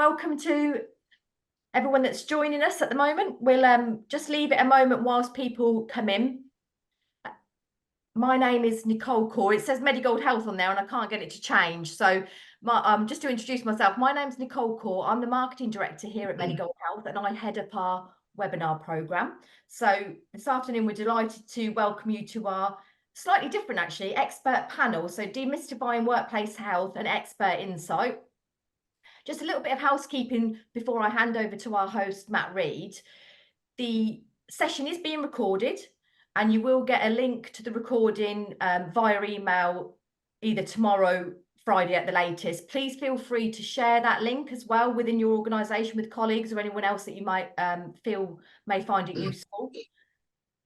welcome to everyone that's joining us at the moment. We'll just leave it a moment whilst people come in. My name is Nicole Core. It says Medigold Health on there and I can't get it to change. So just to introduce myself, my name's Nicole Core. I'm the marketing director here at Medigold Health and I head up our webinar program. So this afternoon, we're delighted to welcome you to our slightly different, actually, expert panel. So demystifying workplace health and expert insight. Just a little bit of housekeeping before I hand over to our host, Matt Reed. The session is being recorded and you will get a link to the recording via email either tomorrow, Friday at the latest. Please feel free to share that link as well within your organisation with colleagues or anyone else that you might feel may find it useful.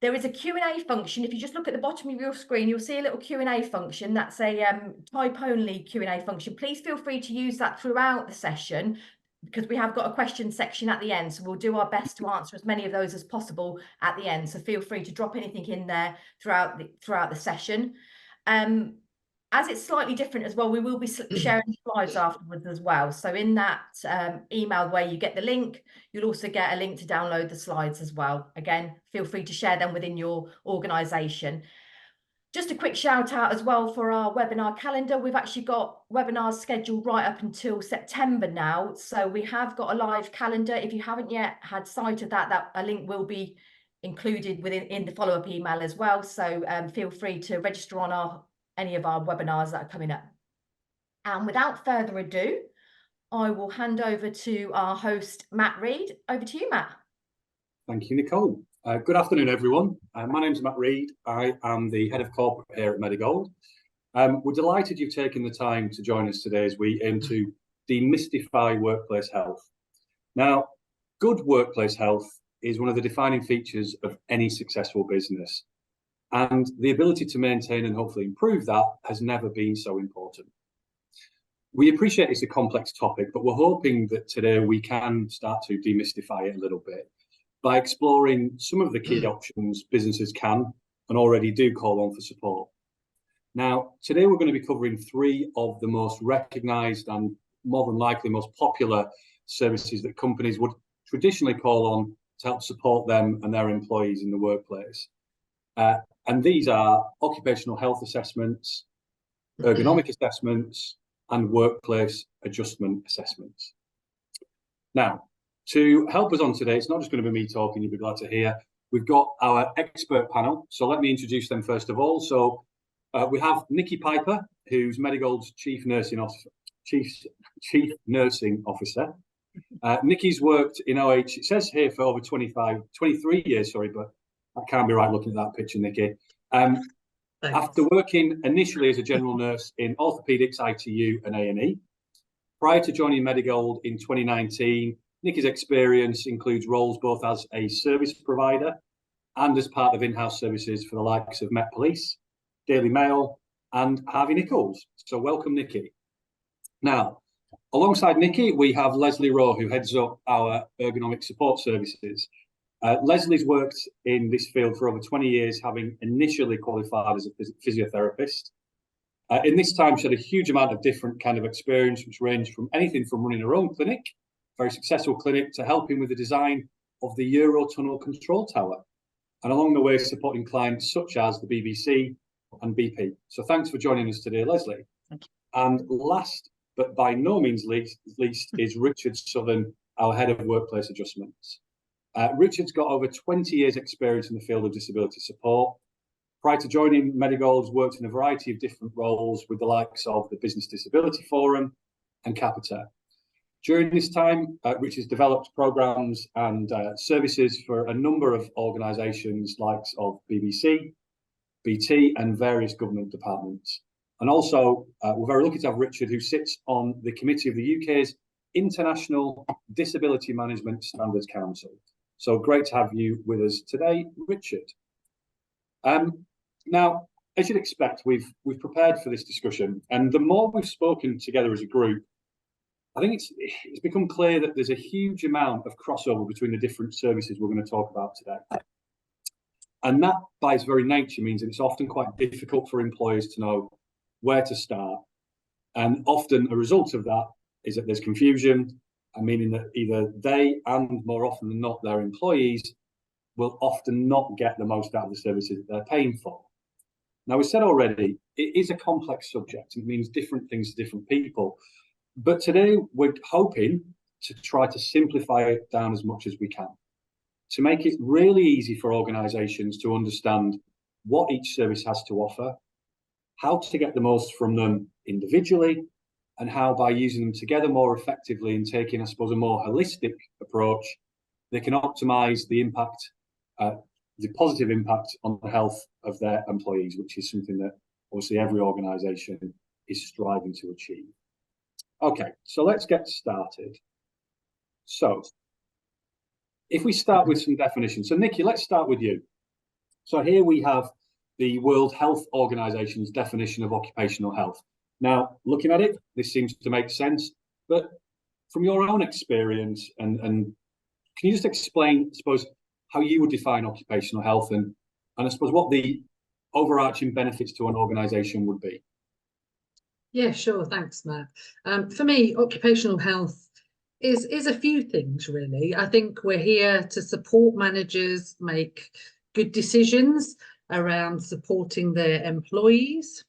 There is a Q&A function. If you just look at the bottom of your screen, you'll see a little Q&A function. That's a type-only Q&A function. Please feel free to use that throughout the session because we have got a question section at the end. So we'll do our best to answer as many of those as possible at the end. So feel free to drop anything in there throughout the session. As it's slightly different as well, we will be sharing slides afterwards as well. So in that email where you get the link, you'll also get a link to download the slides as well. Again, feel free to share them within your organisation. Just a quick shout out as well for our webinar calendar. We've actually got webinars scheduled right up until September now. So we have got a live calendar. If you haven't yet had sight of that a link will be included in the follow-up email as well. So feel free to register on any of our webinars that are coming up. And without further ado, I will hand over to our host, Matt Reed. Over to you, Matt. Thank you, Nicole. Good afternoon, everyone. My name's Matt Reed. I am the head of corporate here at Medigold. We're delighted you've taken the time to join us today as we aim to demystify workplace health. Now, good workplace health is one of the defining features of any successful business. And the ability to maintain and hopefully improve that has never been so important. We appreciate it's a complex topic, but we're hoping that today we can start to demystify it a little bit by exploring some of the key options businesses can and already do call on for support. Now, today we're going to be covering three of the most recognised and more than likely most popular services that companies would traditionally call on to help support them and their employees in the workplace. And these are occupational health assessments, ergonomic assessments, and workplace adjustment assessments. Now, to help us on today, it's not just going to be me talking, you'll be glad to hear. We've got our expert panel. So let me introduce them first of all. So we have Nikki Piper, who's Medigold's Chief Nursing Officer. Nikki's worked in OH, it says here for over 23 years, sorry, but that can't be right looking at that picture, Nikki. After working initially as a general nurse in orthopaedics, ITU and A&E, prior to joining Medigold in 2019, Nikki's experience includes roles both as a service provider and as part of in-house services for the likes of Met Police, Daily Mail and Harvey Nichols. So welcome, Nikki. Now, alongside Nikki, we have Leslie Rowe, who heads up our ergonomic support services. Leslie's worked in this field for over 20 years, having initially qualified as a physiotherapist. In this time, she had a huge amount of different kind of experience, which ranged from anything from running her own clinic, very successful clinic, to helping with the design of the Eurotunnel control tower, and along the way supporting clients such as the BBC and BP. So thanks for joining us today, Leslie. Thank you. And last, but by no means least is Richard Southern, our head of workplace adjustments. Richard's got over 20 years experience in the field of disability support. Prior to joining Medigold's worked in a variety of different roles with the likes of the Business Disability Forum and Capita. During this time, Richard's developed programmes and services for a number of organisations likes of BBC, BT and various government departments. And also, we're very lucky to have Richard, who sits on the committee of the UK's International Disability Management Standards Council. So great to have you with us today, Richard. Now, as you'd expect, we've prepared for this discussion, and the more we've spoken together as a group, I think it's become clear that there's a huge amount of crossover between the different services we're going to talk about today. And that, by its very nature, means that it's often quite difficult for employers to know where to start. And often a result of that is that there's confusion, meaning that either they and more often than not their employees will often not get the most out of the services that they're paying for. Now, we said already, it is a complex subject. It means different things to different people. But today we're hoping to try to simplify it down as much as we can, to make it really easy for organisations to understand what each service has to offer, how to get the most from them individually, and how by using them together more effectively and taking, I suppose, a more holistic approach, they can optimise the impact, the positive impact on the health of their employees, which is something that obviously every organisation is striving to achieve. Okay, so let's get started. So if we start with some definitions. So Nikki, let's start with you. So here we have the World Health Organization's definition of occupational health. Now, looking at it, this seems to make sense, but from your own experience, and can you just explain, I suppose, how you would define occupational health and I suppose what the overarching benefits to an organization would be? Yeah, sure. Thanks, Matt. For me, occupational health is a few things, really. I think we're here to support managers make good decisions around supporting their employees.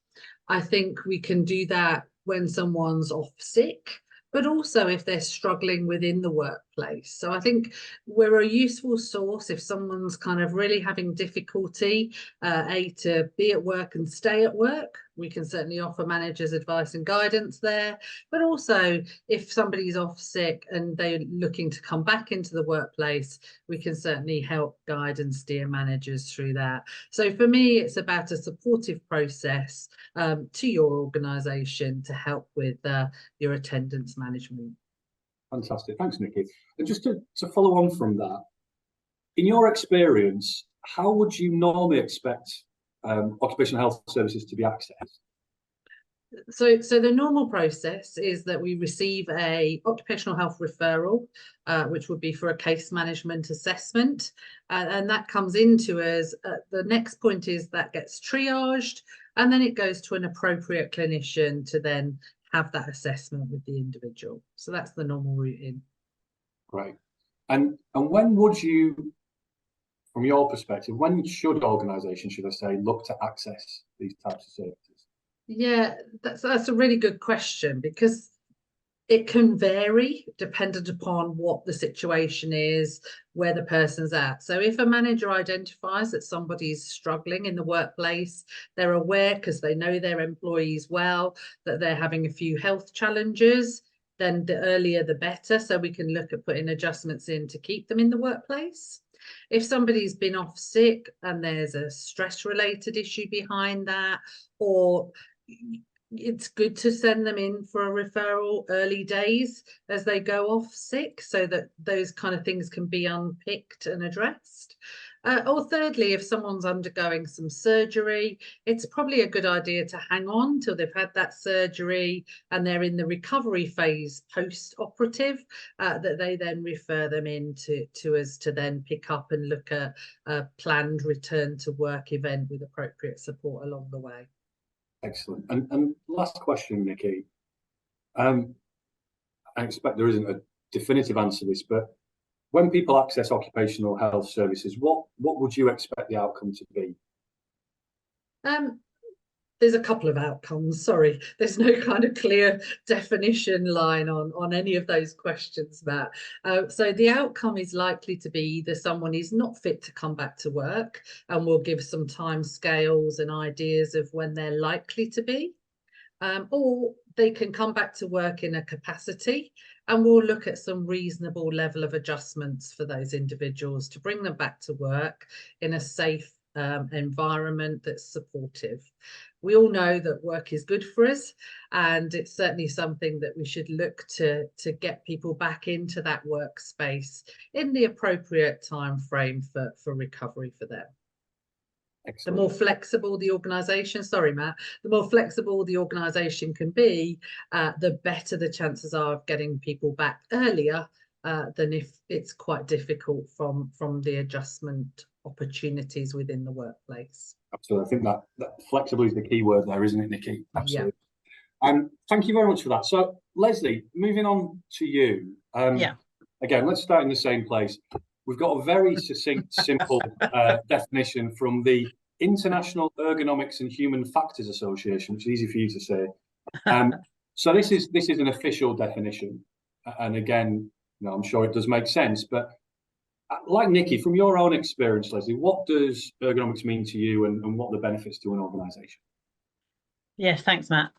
I think we can do that when someone's off sick, but also if they're struggling within the workplace. So I think we're a useful source if someone's kind of really having difficulty, to be at work and stay at work. We can certainly offer managers advice and guidance there, but also if somebody's off sick and they're looking to come back into the workplace, we can certainly help guide and steer managers through that. So for me, it's about a supportive process to your organisation to help with your attendance management. Fantastic. Thanks, Nikki. And just to follow on from that, in your experience, how would you normally expect occupational health services to be accessed? So the normal process is that we receive a occupational health referral, which would be for a case management assessment, and that comes into us. The next point is that gets triaged, and then it goes to an appropriate clinician to then have that assessment with the individual. So that's the normal route in. Right. And when would you, from your perspective, when should organisations, should I say, look to access these types of services? Yeah, that's a really good question, because it can vary dependent upon what the situation is, where the person's at. So if a manager identifies that somebody's struggling in the workplace, they're aware because they know their employees well that they're having a few health challenges, then the earlier the better. So we can look at putting adjustments in to keep them in the workplace. If somebody's been off sick and there's a stress-related issue behind that, or it's good to send them in for a referral early days as they go off sick, so that those kind of things can be unpicked and addressed. Or thirdly, if someone's undergoing some surgery, it's probably a good idea to hang on till they've had that surgery and they're in the recovery phase post-operative, that they then refer them in to us to then pick up and look at a planned return to work event with appropriate support along the way. Excellent. And last question, Nikki. I expect there isn't a definitive answer to this, but when people access occupational health services, what would you expect the outcome to be? There's a couple of outcomes. Sorry, there's no kind of clear definition line on any of those questions, Matt. So the outcome is likely to be either someone is not fit to come back to work, and we'll give some time scales and ideas of when they're likely to be, or they can come back to work in a capacity, and we'll look at some reasonable level of adjustments for those individuals to bring them back to work in a safe environment that's supportive. We all know that work is good for us, and it's certainly something that we should look to get people back into that workspace in the appropriate time frame for recovery for them. Excellent. The more flexible the organisation, sorry, Matt, the more flexible the organisation can be, the better the chances are of getting people back earlier than if it's quite difficult from the adjustment opportunities within the workplace. Absolutely. I think that flexible is the key word there, isn't it, Nikki? Absolutely. Thank you very much for that. So, Leslie, moving on to you. Yeah. Again, let's start in the same place. We've got a very succinct, simple definition from the International Ergonomics and Human Factors Association, which is easy for you to say. So this is an official definition, and again, I'm sure it does make sense. But like Nikki, from your own experience, Leslie, what does ergonomics mean to you, and what are the benefits to an organisation? Yes, thanks, Matt.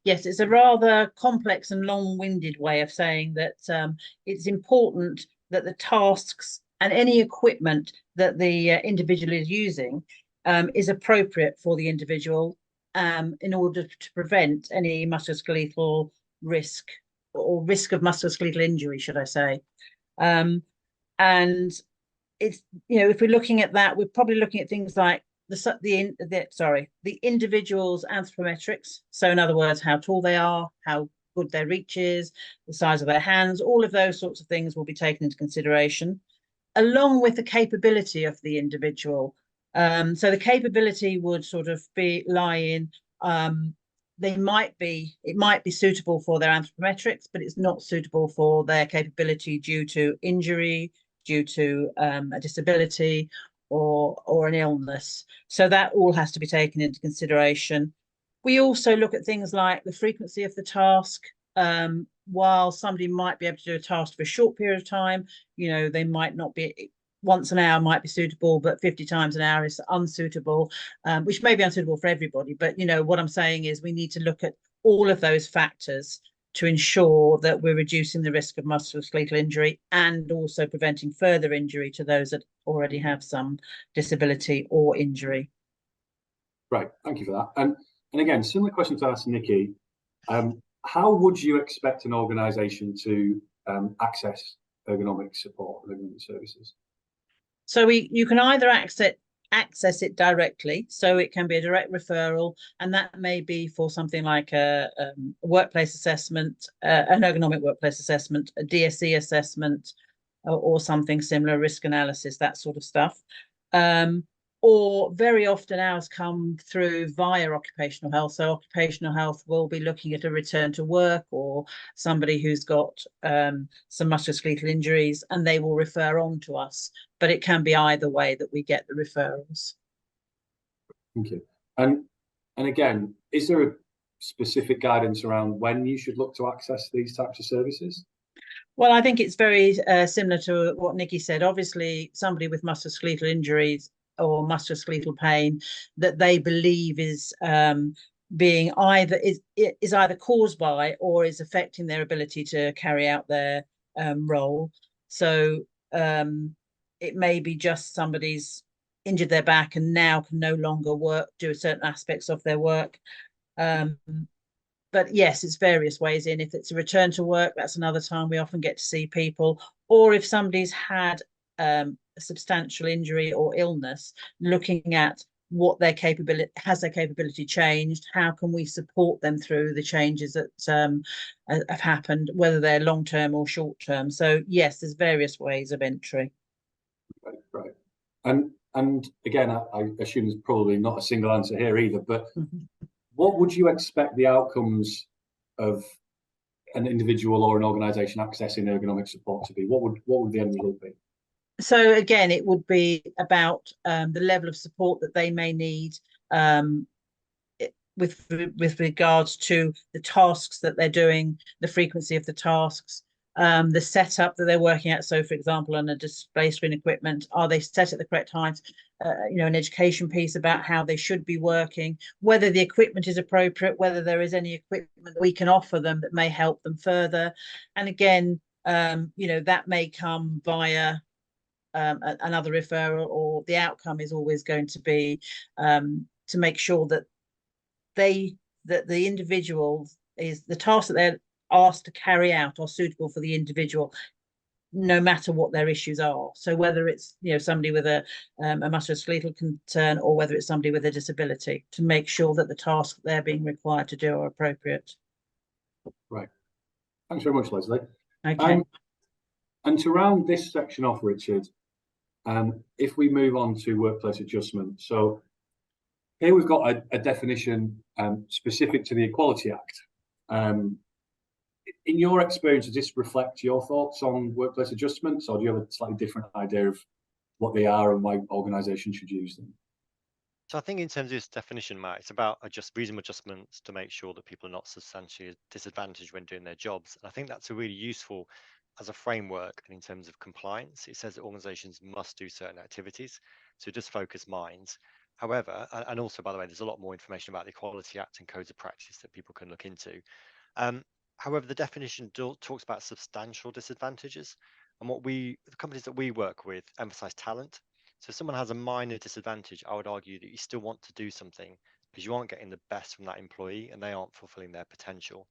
Yes, it's a rather complex and long-winded way of saying that it's important that the tasks and any equipment that the individual is using is appropriate for the individual in order to prevent any musculoskeletal risk or risk of musculoskeletal injury, should I say. And it's, if we're looking at that, we're probably looking at things like the individual's anthropometrics. So in other words, how tall they are, how good their reach is, the size of their hands, all of those sorts of things will be taken into consideration, along with the capability of the individual. So the capability would sort of lie in, it might be suitable for their anthropometrics, but it's not suitable for their capability due to injury, due to a disability, or an illness. So that all has to be taken into consideration. We also look at things like the frequency of the task. While somebody might be able to do a task for a short period of time, they might not be, once an hour might be suitable, but 50 times an hour is unsuitable, which may be unsuitable for everybody. But, what I'm saying is we need to look at all of those factors to ensure that we're reducing the risk of musculoskeletal injury and also preventing further injury to those that already have some disability or injury. Right, thank you for that. And again, similar question to ask Nikki. How would you expect an organisation to access ergonomic support, ergonomic services? So you can either access it directly, so it can be a direct referral, and that may be for something like a workplace assessment, an ergonomic workplace assessment, a DSE assessment, or something similar, risk analysis, that sort of stuff. Or very often ours come through via occupational health. So occupational health will be looking at a return to work or somebody who's got some musculoskeletal injuries, and they will refer on to us. But it can be either way that we get the referrals. Thank you. And again, is there a specific guidance around when you should look to access these types of services? Well, I think it's very similar to what Nikki said. Obviously, somebody with musculoskeletal injuries or musculoskeletal pain that they believe is being either caused by or is affecting their ability to carry out their role. So it may be just somebody's injured their back and now can no longer do certain aspects of their work. But yes, it's various ways in. If it's a return to work, that's another time we often get to see people. Or if somebody's had a substantial injury or illness, looking at what their capability changed, how can we support them through the changes that have happened, whether they're long-term or short-term. So yes, there's various ways of entry. Right. And again, I assume there's probably not a single answer here either, but what would you expect the outcomes of an individual or an organisation accessing ergonomic support to be? What would the end result be? So again, it would be about the level of support that they may need with regards to the tasks that they're doing, the frequency of the tasks, the setup that they're working at. So, for example, on a display screen equipment, are they set at the correct height? An education piece about how they should be working, whether the equipment is appropriate, whether there is any equipment we can offer them that may help them further. And again, that may come via another referral, or the outcome is always going to be to make sure that the individual is the task that they're asked to carry out are suitable for the individual, no matter what their issues are. So whether it's somebody with a musculoskeletal concern or whether it's somebody with a disability, to make sure that the tasks they're being required to do are appropriate. Right. Thanks very much, Leslie. Okay. And to round this section off, Richard, if we move on to workplace adjustment, so here we've got a definition specific to the Equality Act. In your experience, does this reflect your thoughts on workplace adjustments, or do you have a slightly different idea of what they are and why organisations should use them? So I think in terms of this definition, Matt, it's about reasonable adjustments to make sure that people are not substantially disadvantaged when doing their jobs. And I think that's a really useful as a framework. And in terms of compliance, it says that organisations must do certain activities. So just focus minds. However, and also, by the way, there's a lot more information about the Equality Act and codes of practice that people can look into. However, the definition talks about substantial disadvantages. And the companies that we work with emphasize talent. So if someone has a minor disadvantage, I would argue that you still want to do something because you aren't getting the best from that employee and they aren't fulfilling their potential.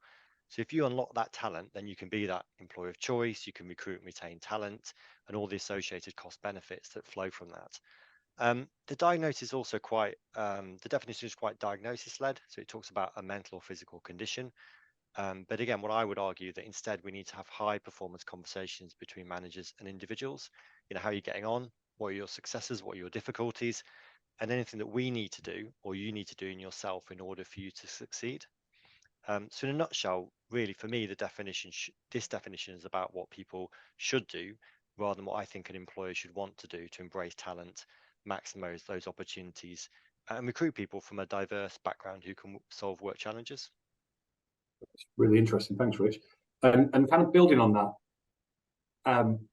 So if you unlock that talent, then you can be that employer of choice, you can recruit and retain talent and all the associated cost benefits that flow from that. The diagnosis is also the definition is quite diagnosis led. So it talks about a mental or physical condition. But again, what I would argue that instead we need to have high performance conversations between managers and individuals. You know, how are you getting on? What are your successes? What are your difficulties? And anything that we need to do or you need to do in yourself in order for you to succeed. So in a nutshell, really for me, this definition is about what people should do rather than what I think an employer should want to do to embrace talent, maximize those opportunities and recruit people from a diverse background who can solve work challenges. It's really interesting. Thanks, Rich. And kind of building on that,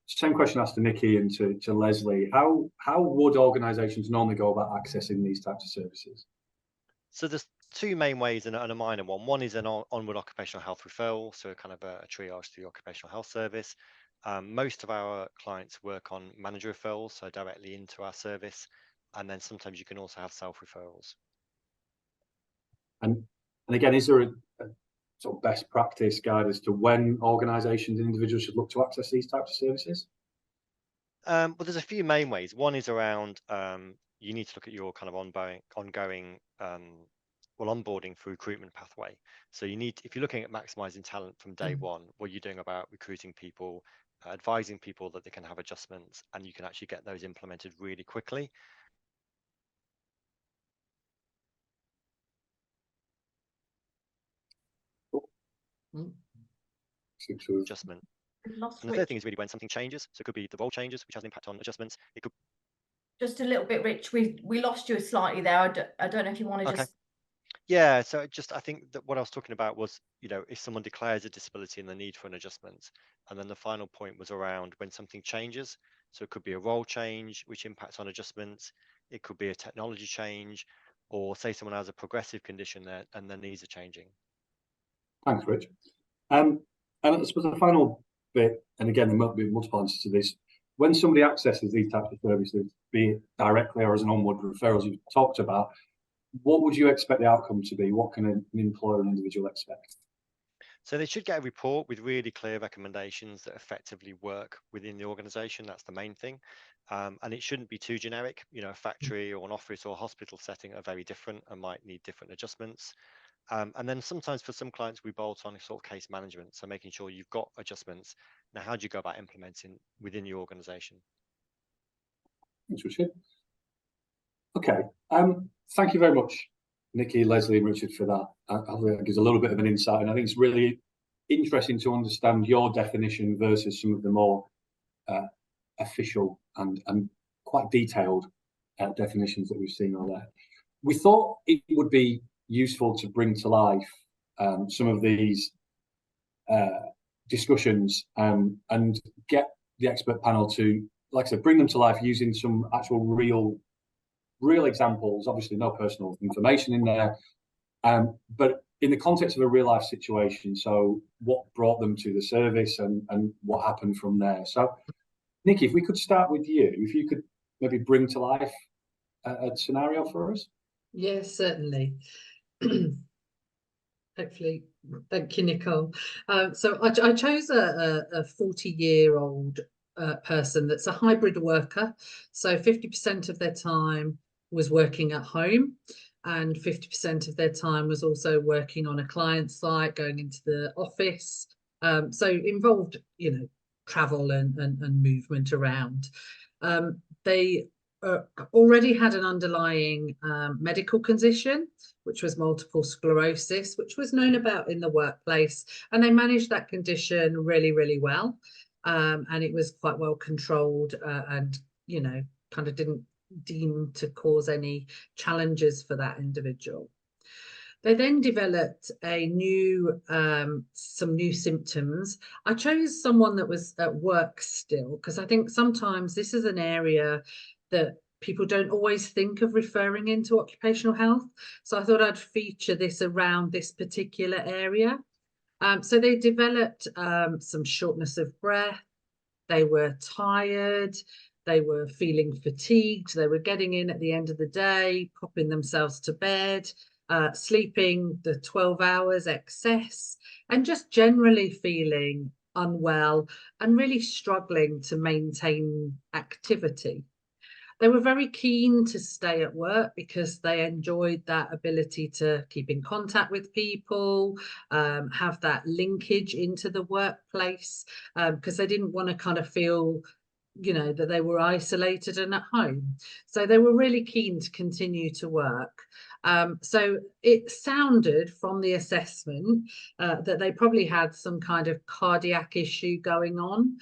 same question asked to Nikki and to Leslie. How would organisations normally go about accessing these types of services? So there's two main ways and a minor one. One is an onward occupational health referral, so kind of a triage to the occupational health service. Most of our clients work on manager referrals, so directly into our service. And then sometimes you can also have self-referrals. And again, is there a sort of best practice guide as to when organisations and individuals should look to access these types of services? Well, there's a few main ways. One is around you need to look at your kind of ongoing onboarding for recruitment pathway. So if you're looking at maximising talent from day one, what you're doing about recruiting people, advising people that they can have adjustments, and you can actually get those implemented really quickly. Adjustment. And the third thing is really when something changes. So it could be the role changes, which has an impact on adjustments. It could just a little bit, Rich. We lost you slightly there. I don't know if you want to just. Yeah, so I think that what I was talking about was, if someone declares a disability and the need for an adjustment, and then the final point was around when something changes. So it could be a role change, which impacts on adjustments. It could be a technology change, or say someone has a progressive condition there and their needs are changing. Thanks, Rich. And I suppose the final bit, and again, there might be multiple answers to this. When somebody accesses these types of services, be it directly or as an onward referral, as you've talked about, what would you expect the outcome to be? What can an employer and individual expect? So they should get a report with really clear recommendations that effectively work within the organisation. That's the main thing. And it shouldn't be too generic. A factory or an office or a hospital setting are very different and might need different adjustments. And then sometimes for some clients, we bolt on sort of case management. So making sure you've got adjustments. Now, how do you go about implementing within your organisation? Thanks, Richard. Okay. Thank you very much, Nikki, Leslie, and Richard, for that. I think that gives a little bit of an insight, and I think it's really interesting to understand your definition versus some of the more official and quite detailed definitions that we've seen on there. We thought it would be useful to bring to life some of these discussions and get the expert panel to, like I said, bring them to life using some actual real examples. Obviously, no personal information in there, but in the context of a real life situation. So, what brought them to the service and what happened from there? So, Nikki, if we could start with you, if you could maybe bring to life a scenario for us. Yes, certainly. Hopefully, thank you, Nicole. So I chose a 40-year-old person that's a hybrid worker. So 50% of their time was working at home, and 50% of their time was also working on a client site, going into the office. So involved, travel and movement around. They already had an underlying medical condition, which was multiple sclerosis, which was known about in the workplace, and they managed that condition really, really well. And it was quite well controlled, and, you know, kind of didn't deem to cause any challenges for that individual. They then developed a new, some new symptoms. I chose someone that was at work still, because I think sometimes this is an area that people don't always think of referring into occupational health. So I thought I'd feature this around this particular area. So they developed some shortness of breath. They were tired. They were feeling fatigued. They were getting in at the end of the day, popping themselves to bed, sleeping the 12 hours excess, and just generally feeling unwell and really struggling to maintain activity. They were very keen to stay at work because they enjoyed that ability to keep in contact with people, have that linkage into the workplace, because they didn't want to kind of feel, you know, that they were isolated and at home. So they were really keen to continue to work. So it sounded from the assessment that they probably had some kind of cardiac issue going on.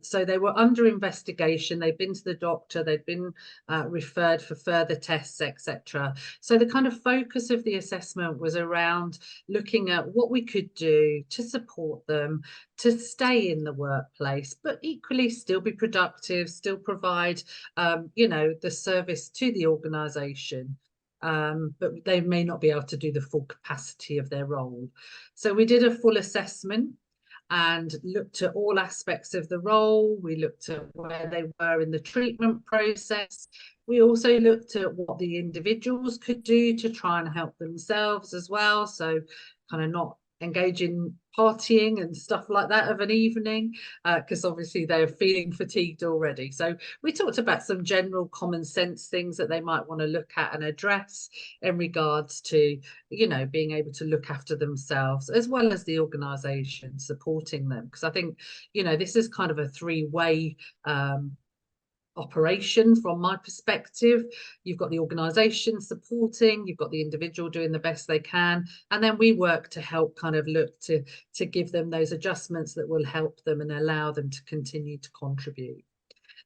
So they were under investigation. They'd been to the doctor, they'd been referred for further tests, etc. So the kind of focus of the assessment was around looking at what we could do to support them to stay in the workplace, but equally still be productive, still provide, you know, the service to the organisation. But they may not be able to do the full capacity of their role. So we did a full assessment and looked at all aspects of the role. We looked at where they were in the treatment process. We also looked at what the individuals could do to try and help themselves as well. So kind of not engage in partying and stuff like that of an evening, because obviously they're feeling fatigued already. So we talked about some general common sense things that they might want to look at and address in regards to, you know, being able to look after themselves as well as the organisation supporting them. Because I think, you know, this is kind of a three-way operation from my perspective. You've got the organisation supporting, you've got the individual doing the best they can, and then we work to help kind of look to give them those adjustments that will help them and allow them to continue to contribute.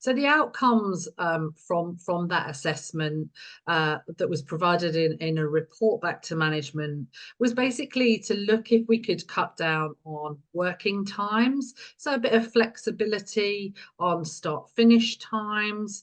So the outcomes from that assessment that was provided in a report back to management was basically to look if we could cut down on working times. So a bit of flexibility on start-finish times,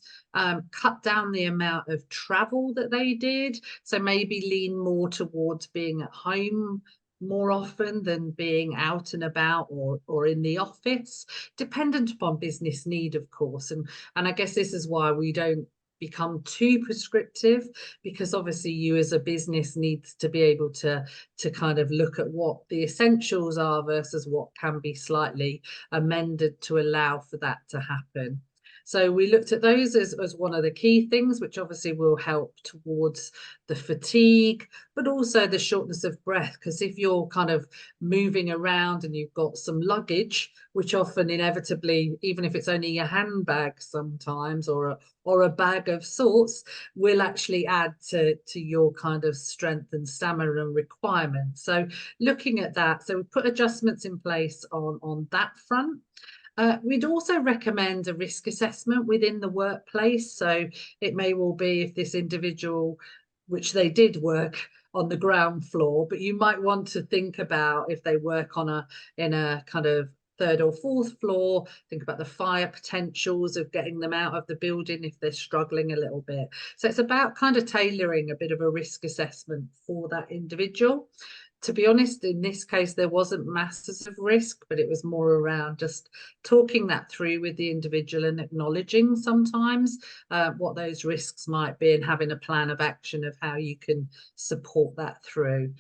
cut down the amount of travel that they did. So maybe lean more towards being at home more often than being out and about or in the office, dependent upon business need, of course. And I guess this is why we don't become too prescriptive, because obviously you as a business needs to be able to kind of look at what the essentials are versus what can be slightly amended to allow for that to happen. So we looked at those as one of the key things, which obviously will help towards the fatigue, but also the shortness of breath. Because if you're kind of moving around and you've got some luggage, which often inevitably, even if it's only your handbag sometimes or a bag of sorts, will actually add to your kind of strength and stamina and requirements. So looking at that, so we put adjustments in place on that front. We'd also recommend a risk assessment within the workplace. So it may well be if this individual, which they did work on the ground floor, but you might want to think about if they work in a kind of third or fourth floor, think about the fire potentials of getting them out of the building if they're struggling a little bit. So it's about kind of tailoring a bit of a risk assessment for that individual. To be honest, in this case, there wasn't masses of risk, but it was more around just talking that through with the individual and acknowledging sometimes what those risks might be and having a plan of action of how you can support that through.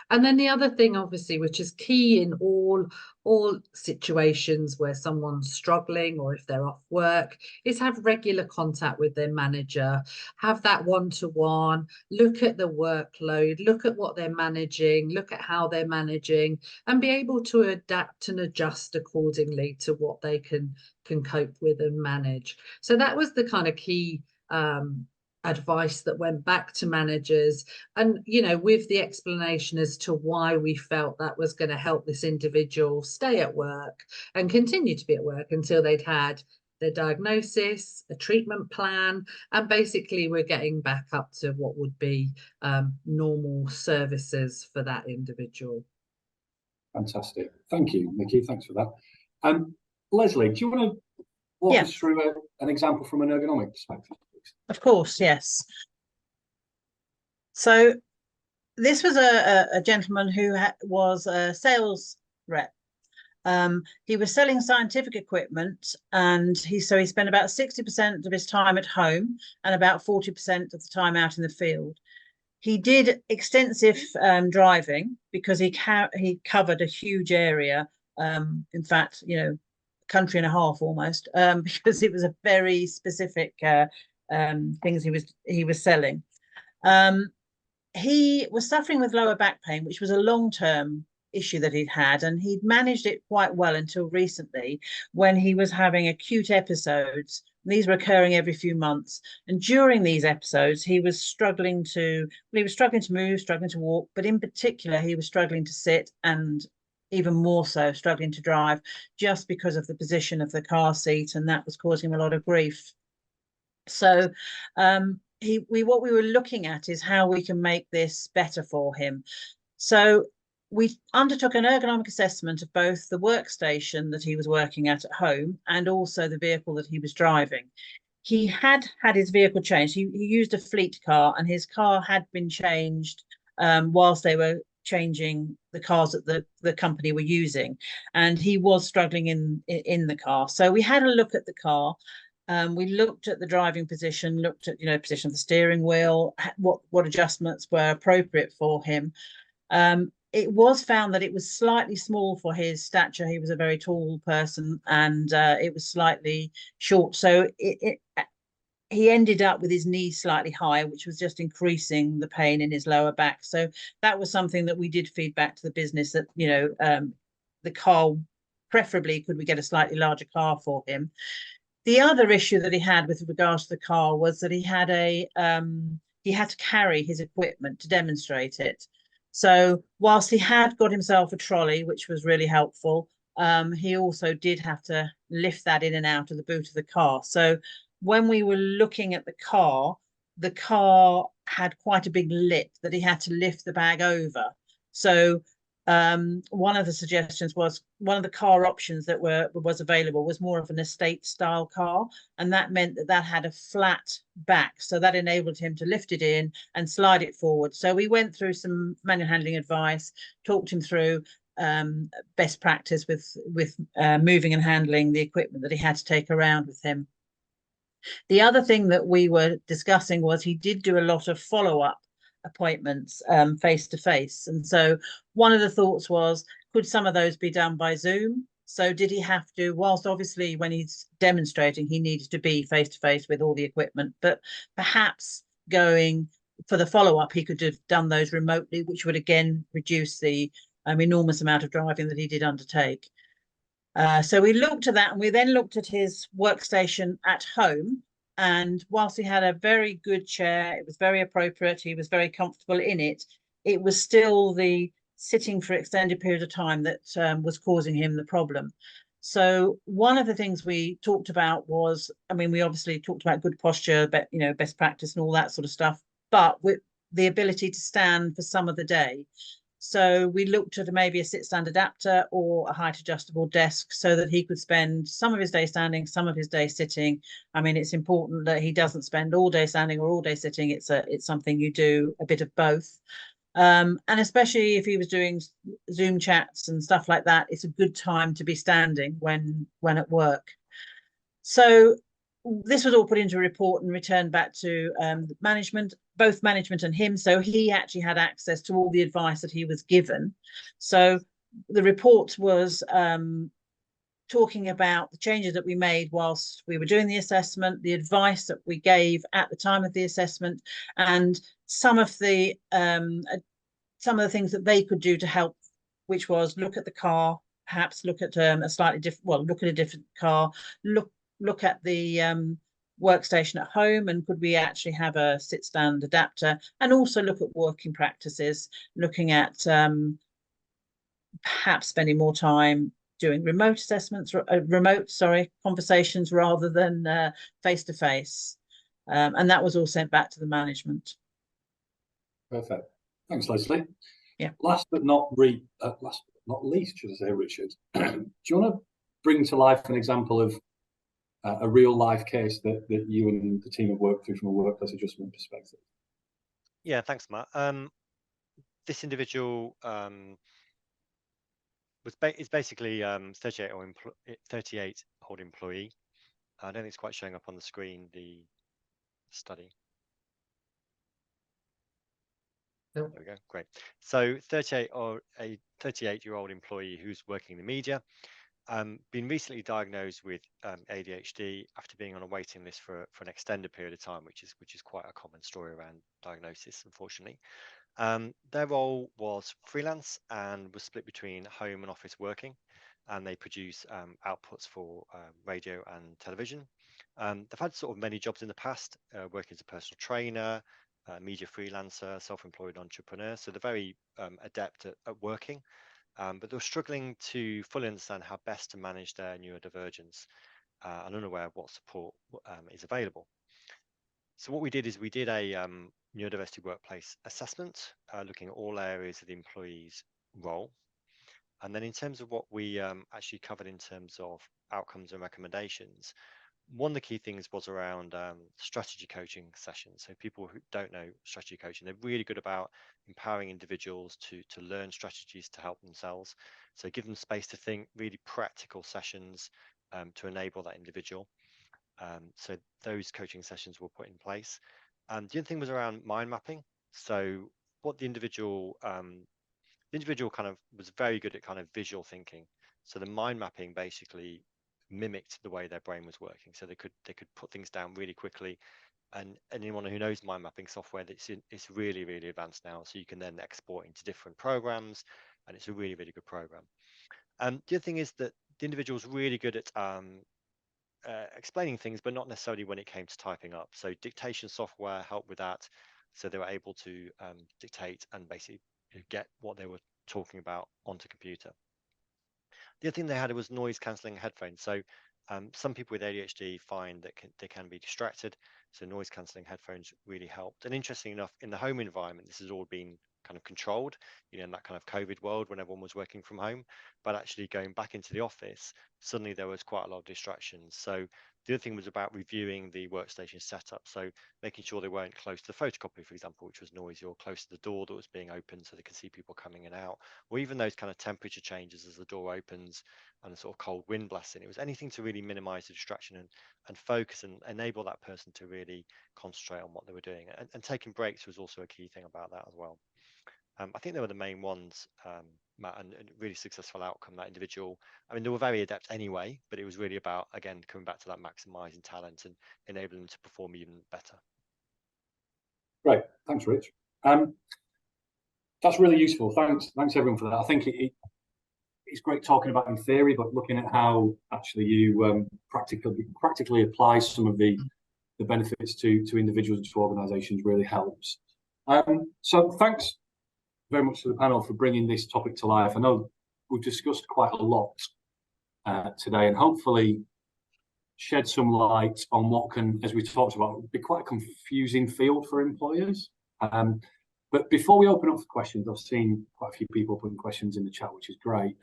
And then the other thing, obviously, which is key in all situations where someone's struggling or if they're off work, is have regular contact with their manager, have that one-to-one, look at the workload, look at what they're managing, look at how they're managing, and be able to adapt and adjust accordingly to what they can cope with and manage. So that was the kind of key advice that went back to managers, and with the explanation as to why we felt that was going to help this individual stay at work and continue to be at work until they'd had their diagnosis, a treatment plan, and basically we're getting back up to what would be normal services for that individual. Fantastic. Thank you, Nikki. Thanks for that. Leslie, do you want to walk us through an example from an ergonomic perspective, please? Of course, yes. So this was a gentleman who was a sales rep. He was selling scientific equipment, and he spent about 60% of his time at home and about 40% of the time out in the field. He did extensive driving because he covered a huge area. In fact, country and a half almost, because it was a very specific things he was selling. He was suffering with lower back pain, which was a long-term issue that he'd had, and he'd managed it quite well until recently, when he was having acute episodes. These were occurring every few months, and during these episodes he was struggling to move, struggling to walk, but in particular he was struggling to sit, and even more so struggling to drive, just because of the position of the car seat, and that was causing him a lot of grief. So what we were looking at is how we can make this better for him. So we undertook an ergonomic assessment of both the workstation that he was working at home and also the vehicle that he was driving. He had his vehicle changed. He used a fleet car, and his car had been changed whilst they were changing the cars that the company were using, and he was struggling in the car. So we had a look at the car. We looked at the driving position, looked at position of the steering wheel, what adjustments were appropriate for him. It was found that it was slightly small for his stature. He was a very tall person, and it was slightly short. So he ended up with his knees slightly higher, which was just increasing the pain in his lower back. So that was something that we did feed back to the business, that the car, preferably could we get a slightly larger car for him. The other issue that he had with regards to the car was that he had to carry his equipment to demonstrate it. So whilst he had got himself a trolley, which was really helpful, he also did have to lift that in and out of the boot of the car. So when we were looking at the car had quite a big lip that he had to lift the bag over. So one of the suggestions was, one of the car options that was available was more of an estate style car, and that meant that had a flat back, so that enabled him to lift it in and slide it forward. So we went through some manual handling advice, talked him through best practice with moving and handling the equipment that he had to take around with him. The other thing that we were discussing was he did do a lot of follow-up appointments face to face, and so one of the thoughts was, could some of those be done by Zoom? So did he have to, whilst obviously when he's demonstrating he needs to be face to face with all the equipment, but perhaps going for the follow-up he could have done those remotely, which would again reduce the enormous amount of driving that he did undertake. So we looked at that, and we then looked at his workstation at home. And whilst he had a very good chair, it was very appropriate, he was very comfortable in it, it was still the sitting for extended period of time that was causing him the problem. So one of the things we talked about was, we obviously talked about good posture, but best practice and all that sort of stuff, but with the ability to stand for some of the day. So we looked at maybe a sit-stand adapter or a height adjustable desk, so that he could spend some of his day standing, some of his day sitting. It's important that he doesn't spend all day standing or all day sitting. It's something you do a bit of both. And especially if he was doing Zoom chats and stuff like that, it's a good time to be standing when at work. So this was all put into a report and returned back to management, both management and him. So he actually had access to all the advice that he was given. So the report was talking about the changes that we made whilst we were doing the assessment, the advice that we gave at the time of the assessment, and some of the things that they could do to help, which was look at the car, perhaps look at a slightly different, look at a different car, look at the workstation at home, and could we actually have a sit-stand adapter, and also look at working practices, looking at perhaps spending more time doing remote assessments, conversations rather than face-to-face. And that was all sent back to the management. Perfect. Thanks, Leslie. Yeah. Last but not least, should I say, Richard, do you want to bring to life an example of a real life case that you and the team have worked through from a workplace adjustment perspective? Yeah, thanks, Matt. This individual is basically 38-year-old employee. I don't think it's quite showing up on the screen, the study. There we go. Great. So 38-year-old employee who's working in the media, been recently diagnosed with ADHD after being on a waiting list for an extended period of time, which is quite a common story around diagnosis, unfortunately. Their role was freelance and was split between home and office working, and they produce outputs for radio and television. They've had sort of many jobs in the past, working as a personal trainer, media freelancer, self-employed entrepreneur. So they're very adept at working, but they're struggling to fully understand how best to manage their neurodivergence and unaware of what support is available. So what we did is we did a neurodiversity workplace assessment, looking at all areas of the employee's role. And then in terms of what we actually covered in terms of outcomes and recommendations, one of the key things was around strategy coaching sessions. So people who don't know strategy coaching, they're really good about empowering individuals to learn strategies to help themselves. So give them space to think, really practical sessions to enable that individual. So those coaching sessions were put in place. The other thing was around mind mapping. So what the individual kind of was very good at kind of visual thinking. So the mind mapping basically mimicked the way their brain was working. So they could put things down really quickly. And anyone who knows mind mapping software, it's really, really advanced now. So you can then export into different programs, and it's a really, really good program. The other thing is that the individual is really good at explaining things, but not necessarily when it came to typing up. So dictation software helped with that. So they were able to dictate and basically get what they were talking about onto computer. The other thing they had was noise cancelling headphones. So some people with ADHD find that they can be distracted. So noise cancelling headphones really helped. And interesting enough, in the home environment, this has all been kind of controlled, in that kind of COVID world when everyone was working from home. But actually going back into the office, suddenly there was quite a lot of distractions. So the other thing was about reviewing the workstation setup. So making sure they weren't close to the photocopy, for example, which was noisy, or close to the door that was being opened so they could see people coming in and out, or even those kind of temperature changes as the door opens and a sort of cold wind blasting. It was anything to really minimize the distraction and focus and enable that person to really concentrate on what they were doing. And taking breaks was also a key thing about that as well. I think they were the main ones, Matt, and a really successful outcome, that individual. I mean, they were very adept anyway, but it was really about, again, coming back to that maximizing talent and enabling them to perform even better. Great. Thanks, Rich. That's really useful. Thanks everyone for that. I think it's great talking about in theory, but looking at how actually you practically apply some of the benefits to individuals and to organisations really helps. So thanks very much to the panel for bringing this topic to life. I know we've discussed quite a lot today, and hopefully shed some light on what can, as we talked about, be quite a confusing field for employers. But before we open up for questions, I've seen quite a few people putting questions in the chat, which is great.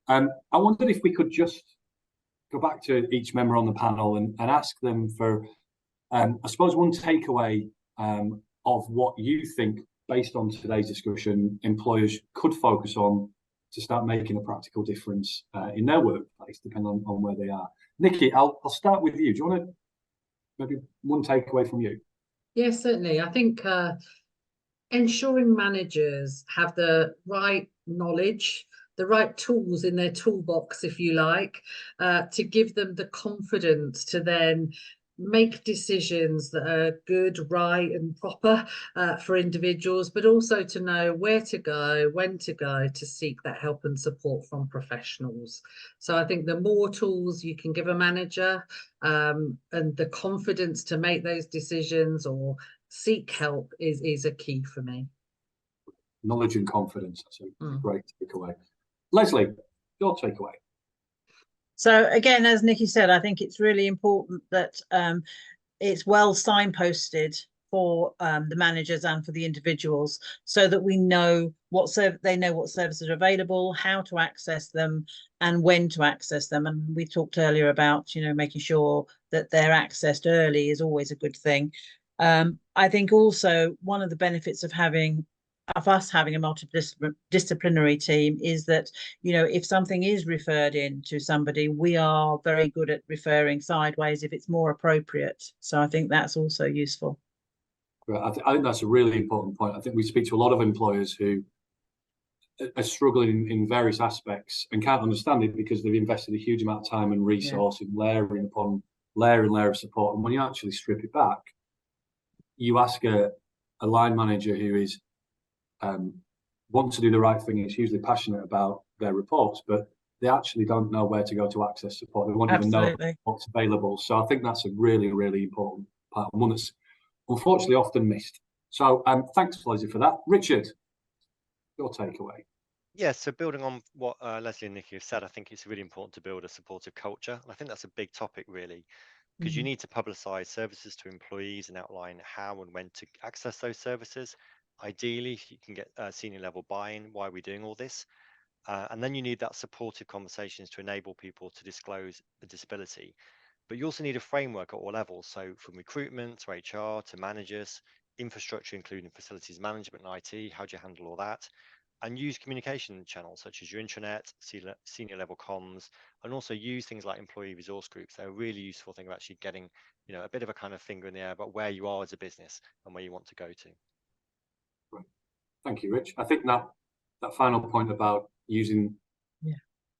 I wondered if we could just go back to each member on the panel and ask them for, I suppose, one takeaway of what you think, based on today's discussion, employers could focus on to start making a practical difference in their workplace, depending on where they are. Nikki, I'll start with you. Do you want to maybe one takeaway from you? Yes, certainly. I think ensuring managers have the right knowledge, the right tools in their toolbox, if you like, to give them the confidence to then make decisions that are good, right and proper for individuals, but also to know where to go, when to go to seek that help and support from professionals. So I think the more tools you can give a manager and the confidence to make those decisions or seek help is a key for me. Knowledge and confidence. That's a great takeaway. Leslie, your takeaway. So again, as Nikki said, I think it's really important that it's well signposted for the managers and for the individuals, so that we know they know what services are available, how to access them, and when to access them. And we talked earlier about, you know, making sure that they're accessed early is always a good thing. I think also one of the benefits of us having a multidisciplinary team is that, you know, if something is referred in to somebody, we are very good at referring sideways if it's more appropriate. So I think that's also useful. I think that's a really important point. I think we speak to a lot of employers who are struggling in various aspects and can't understand it because they've invested a huge amount of time and resource in layering upon layer and layer of support. And when you actually strip it back, you ask a line manager who is wants to do the right thing, is hugely passionate about their reports, but they actually don't know where to go to access support. They won't even know what's available. So I think that's a really, really important part, and one that's unfortunately often missed. So thanks, Leslie, for that. Richard, your takeaway. Yeah, so building on what Leslie and Nikki have said, I think it's really important to build a supportive culture. And I think that's a big topic, really, because you need to publicise services to employees and outline how and when to access those services. Ideally, you can get senior level buy-in. Why are we doing all this? And then you need that supportive conversations to enable people to disclose a disability. But you also need a framework at all levels. So from recruitment to HR to managers, infrastructure, including facilities management and IT, how do you handle all that? And use communication channels such as your intranet, senior level comms, and also use things like employee resource groups. They're a really useful thing of actually getting, you know, a bit of a kind of finger in the air about where you are as a business and where you want to go to. Right. Thank you, Rich. I think that final point about using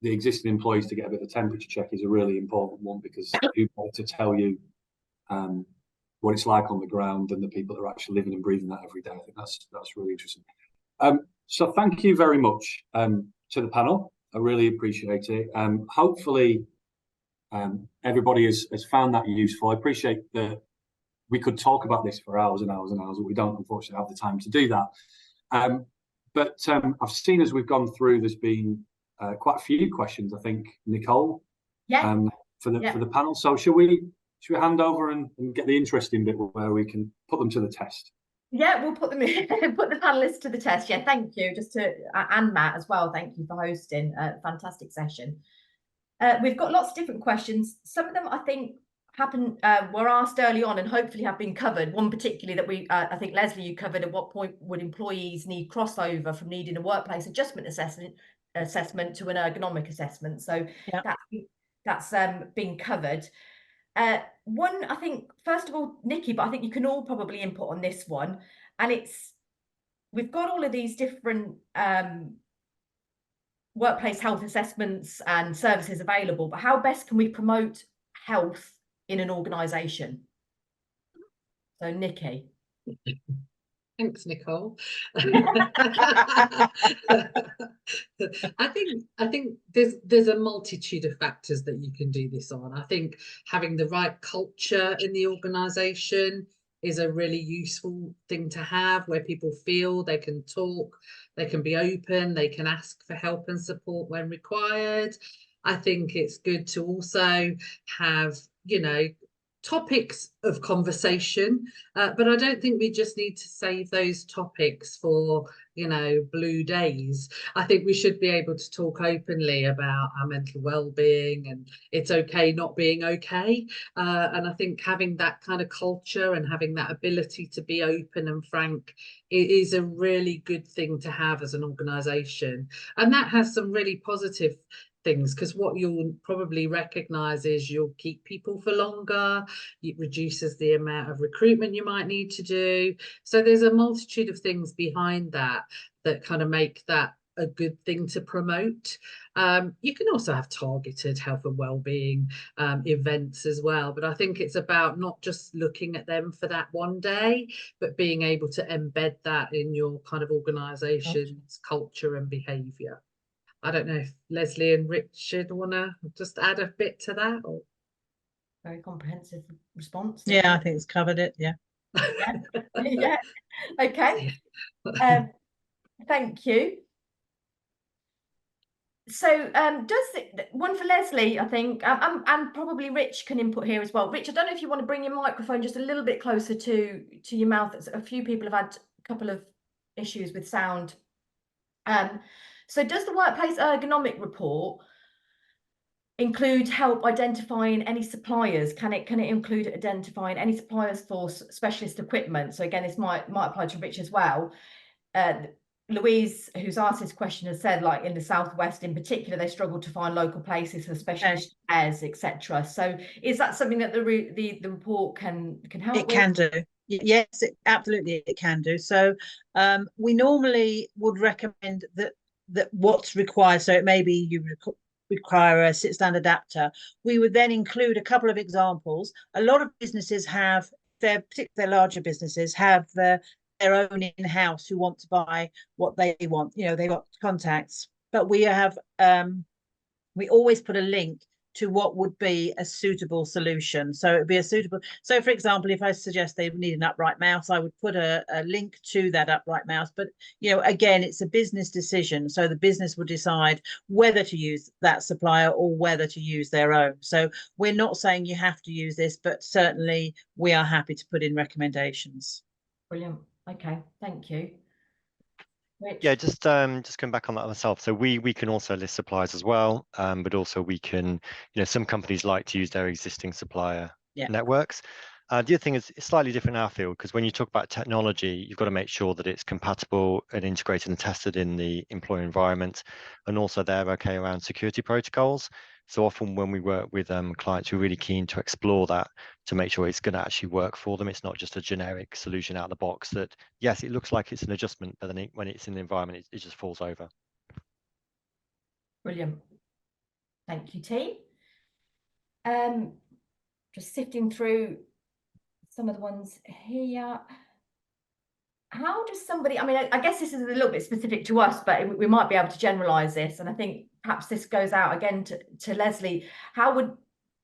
the existing employees to get a bit of a temperature check is a really important one, because who's better to tell you what it's like on the ground than the people that are actually living and breathing that every day. I think that's really interesting. So thank you very much to the panel. I really appreciate it. Hopefully everybody has found that useful. I appreciate that we could talk about this for hours and hours and hours, but we don't unfortunately have the time to do that. But I've seen as we've gone through, there's been quite a few questions, I think, Nicole, for the panel. So should we hand over and get the interesting bit where we can put them to the test? Yeah, we'll put them in, put the panelists to the test. Yeah, thank you. And Matt as well. Thank you for hosting a fantastic session. We've got lots of different questions. Some of them I think were asked early on and hopefully have been covered. One particularly that I think Leslie, you covered, at what point would employees need crossover from needing a workplace adjustment assessment to an ergonomic assessment. So that's been covered. One, I think, first of all, Nikki, but I think you can all probably input on this one, and we've got all of these different workplace health assessments and services available, but how best can we promote health in an organisation? So Nikki. Thanks, Nicole. I think there's a multitude of factors that you can do this on. I think having the right culture in the organisation is a really useful thing to have, where people feel they can talk, they can be open, they can ask for help and support when required. I think it's good to also have, you know, topics of conversation, but I don't think we just need to save those topics for, you know, blue days. I think we should be able to talk openly about our mental well-being, and it's okay not being okay. And I think having that kind of culture and having that ability to be open and frank is a really good thing to have as an organisation. And that has some really positive things, because what you'll probably recognize is you'll keep people for longer, it reduces the amount of recruitment you might need to do. So there's a multitude of things behind that kind of make that a good thing to promote. You can also have targeted health and wellbeing events as well, but I think it's about not just looking at them for that one day, but being able to embed that in your kind of organisation's culture and behaviour. I don't know if Leslie and Richard want to just add a bit to that. Or... Very comprehensive response. Yeah, I think it's covered it. Yeah. Yeah. Yeah. Okay. Thank you. So one for Leslie, I think, and probably Rich can input here as well. Rich, I don't know if you want to bring your microphone just a little bit closer to your mouth. A few people have had a couple of issues with sound. So does the workplace ergonomic report include help identifying any suppliers? Can it include identifying any suppliers for specialist equipment? So again, this might apply to Rich as well. Louise, who's asked this question, has said, like in the Southwest in particular, they struggle to find local places for specialist repairs, etc. So is that something that the report can help with? It can do. Yes, absolutely it can do. So we normally would recommend that what's required. So it may be you require a sit-stand adapter. We would then include a couple of examples. A lot of businesses have, particularly their larger businesses, have their own in-house who want to buy what they want. You know, they got contacts, but we have we always put a link to what would be a suitable solution. So it'd be a suitable. So for example, if I suggest they need an upright mouse, I would put a link to that upright mouse. But, you know, again, it's a business decision. So the business will decide whether to use that supplier or whether to use their own. So we're not saying you have to use this, but certainly we are happy to put in recommendations. Brilliant. Okay, thank you. Rich? Yeah, just going back on that myself. So we can also list suppliers as well, but also we can, you know, some companies like to use their existing supplier networks. The other thing is it's slightly different in our field, because when you talk about technology, you've got to make sure that it's compatible and integrated and tested in the employer environment, and also they're okay around security protocols. So often when we work with clients, we're really keen to explore that to make sure it's going to actually work for them. It's not just a generic solution out of the box that, yes, it looks like it's an adjustment, but then when it's in the environment, it just falls over. Brilliant. Thank you, team. Just sifting through some of the ones here. How does somebody, I mean, I guess this is a little bit specific to us, but we might be able to generalize this. And I think perhaps this goes out again to Leslie. How would,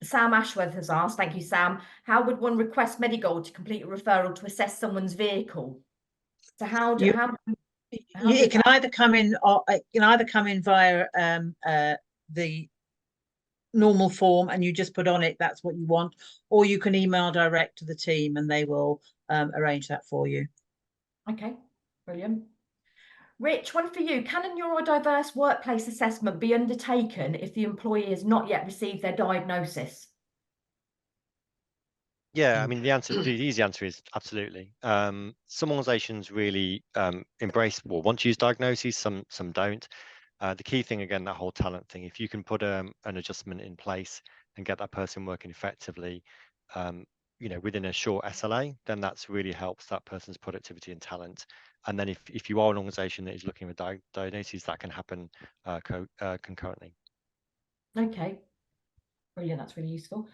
Sam Ashworth has asked, thank you, Sam, how would one request Medigold to complete a referral to assess someone's vehicle? So it can either come in, or it can either come in via the normal form, and you just put on it that's what you want, or you can email direct to the team and they will arrange that for you. Okay, brilliant. Rich, one for you. Can a neurodiverse workplace assessment be undertaken if the employee has not yet received their diagnosis? Yeah, I mean, the easy answer is absolutely. Some organizations really embrace, well, want to use diagnoses, some don't. The key thing, again, that whole talent thing, if you can put an adjustment in place and get that person working effectively, you know, within a short SLA, then that's really helps that person's productivity and talent. And then if you are an organization that is looking for diagnoses, that can happen concurrently. Okay, brilliant. That's really useful.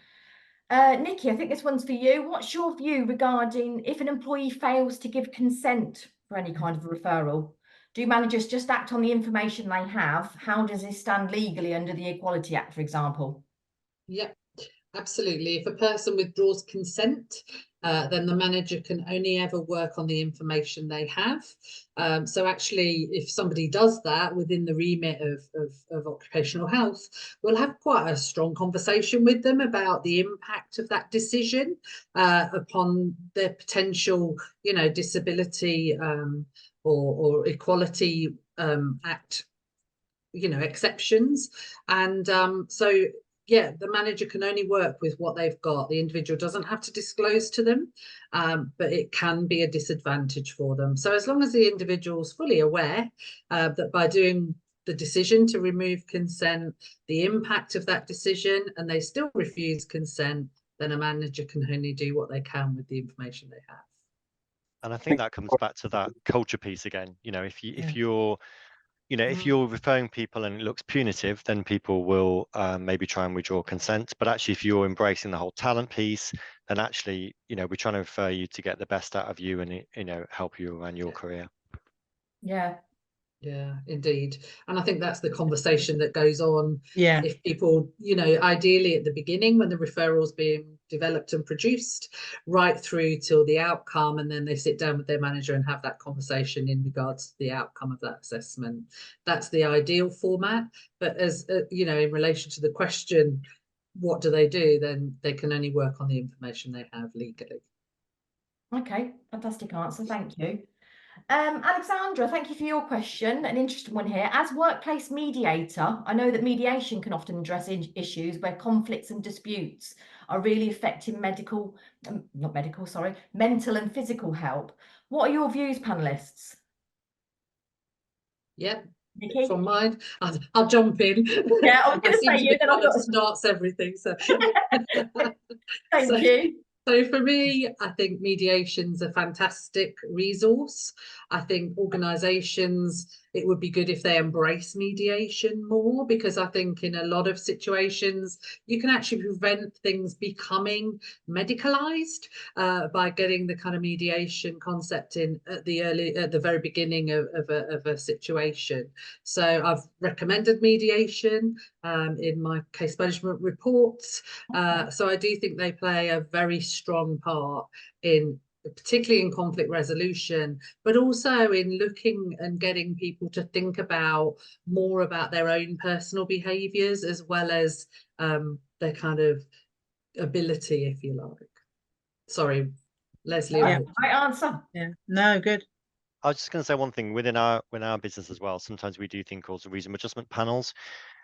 Nikki, I think this one's for you. What's your view regarding if an employee fails to give consent for any kind of referral? Do managers just act on the information they have? How does this stand legally under the Equality Act, for example? Yep, absolutely. If a person withdraws consent, then the manager can only ever work on the information they have. So actually, if somebody does that within the remit of occupational health, we'll have quite a strong conversation with them about the impact of that decision upon their potential, you know, disability or Equality Act, you know, exceptions. And so yeah, the manager can only work with what they've got. The individual doesn't have to disclose to them, but it can be a disadvantage for them. So as long as the individual's fully aware that by doing the decision to remove consent, the impact of that decision, and they still refuse consent, then a manager can only do what they can with the information they have. And I think that comes back to that culture piece again. You know, if you're you know, if you're referring people and it looks punitive, then people will maybe try and withdraw consent. But actually, if you're embracing the whole talent piece, then actually, you know, we're trying to refer you to get the best out of you and, you know, help you around your career. Yeah. Yeah, indeed. And I think that's the conversation that goes on. Yeah. If people, you know, ideally at the beginning when the referral's being developed and produced, right through till the outcome, and then they sit down with their manager and have that conversation in regards to the outcome of that assessment. That's the ideal format. But as you know, in relation to the question, what do? Then they can only work on the information they have legally. Okay, fantastic answer. Thank you. Alexandra, thank you for your question. An interesting one here. As workplace mediator, I know that mediation can often address issues where conflicts and disputes are really affecting mental and physical health. What are your views, panelists? Yeah. Nikki? From mine, I'll jump in. Yeah, I was going to seem say to you, be then one I've got that starts everything. So thank you. So for me, I think mediation's a fantastic resource. I think organisations, it would be good if they embrace mediation more, because I think in a lot of situations, you can actually prevent things becoming medicalised by getting the kind of mediation concept in at the very beginning of a situation. So I've recommended mediation in my case management reports. So I do think they play a very strong part in, particularly in conflict resolution, but also in looking and getting people to think about more about their own personal behaviours, as well as their kind of ability, if you like. Sorry, Leslie. Yeah, right answer. Yeah, no, good. I was just going to say one thing within our business as well. Sometimes we do think also reasonable adjustment panels,